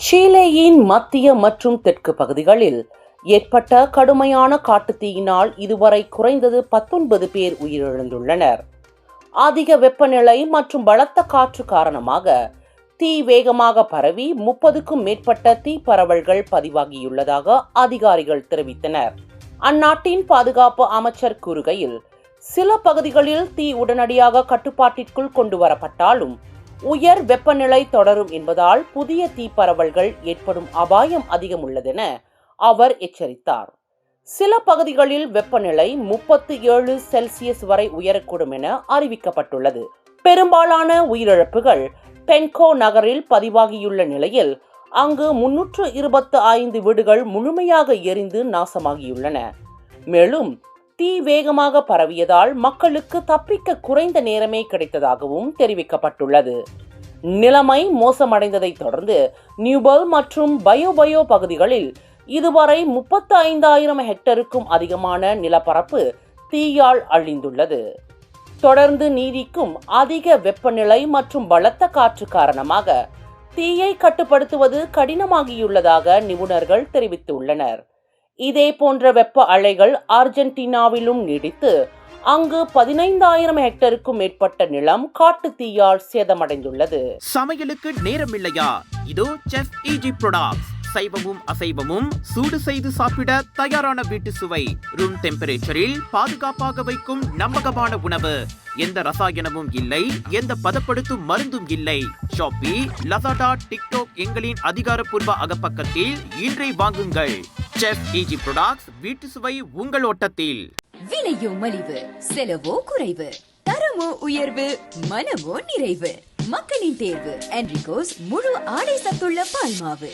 சீலேயின் மத்திய மற்றும் தெற்கு பகுதிகளில் ஏற்பட்ட கடுமையான காட்டுத்தீயினால் இதுவரை குறைந்தது 19 பேர் உயிரிழந்துள்ளனர். அதிக வெப்பநிலை மற்றும் பலத்த காற்று காரணமாக தீ வேகமாக பரவி 30க்கும் மேற்பட்ட தீ பரவல்கள் பதிவாகியுள்ளதாக அதிகாரிகள் தெரிவித்தனர். அந்நாட்டின் பாதுகாப்பு அமைச்சர் கூறுகையில், சில பகுதிகளில் தீ உடனடியாக கட்டுப்பாட்டிற்குள் கொண்டு வரப்பட்டாலும் உயர் வெப்பநிலை தொடரும் என்பதால் புதிய தீ பரவல்கள் ஏற்படும் அபாயம் அதிகம் உள்ளதென அவர் எச்சரித்தார். சில பகுதிகளில் வெப்பநிலை 37 செல்சியஸ் வரை உயரக்கூடும் என அறிவிக்கப்பட்டுள்ளது. பெரும்பாலான உயிரிழப்புகள் பென்கோ நகரில் பதிவாகியுள்ள நிலையில் அங்கு 325 வீடுகள் முழுமையாக எரிந்து நாசமாகியுள்ளன. மேலும் தீ வேகமாக பரவியதால் மக்களுக்கு தப்பிக்க குறைந்த நேரமே கிடைத்ததாகவும் தெரிவிக்கப்பட்டுள்ளது. நிலைமை மோசமடைந்ததை தொடர்ந்து நியூபல் மற்றும் பயோ பகுதிகளில் இதுவரை 35,000 ஹெக்டருக்கும் அதிகமான நிலப்பரப்பு தீயால் அழிந்துள்ளது. தொடர்ந்து நீடிக்கும் அதிக வெப்பநிலை மற்றும் பலத்த காற்று காரணமாக தீயை கட்டுப்படுத்துவது கடினமாகியுள்ளதாக நிபுணர்கள் தெரிவித்துள்ளனர். இதே போன்ற வெப்ப அலைகள் அர்ஜென்டினாவிலும் நீடித்து அங்கு 15,000 ஹெக்டருக்கும் மேற்பட்ட நிலம் காட்டு தீயால் சேதமடைந்துள்ளது. சமையலுக்கு நேரம் இல்லையா? இதோ செஃப் ஈஜி ப்ராடக்ட்ஸ். சைவமும் அசைவமும் சூடு செய்து சாப்பிட தயாரான வீட்டு சுவை. ரூம் டெம்பரேச்சரில் பாதுகாப்பாக வைக்கும் நம்பகமான உணவு. எந்த ரசாயனமும் இல்லை, எந்த பதப்படுத்தும் மருந்தும் இல்லை. ஷாப்பி, லசாடா, டிக்டாக் எங்களின் அதிகாரப்பூர்வ அகப்பக்கத்தில் இன்றை வாங்குங்கள். செஃப் ஈஜி ப்ராடக்ட்ஸ், வீட்டு சுவை உங்கள் ஓட்டத்தில். விலையோ மலிவு, செலவோ குறைவு, தரமோ உயர்வு, மனமோ நிறைவு. மக்களின் தேர்வு என்ரிகோஸ் முழு ஆடை சத்துள்ள பால்மாவு.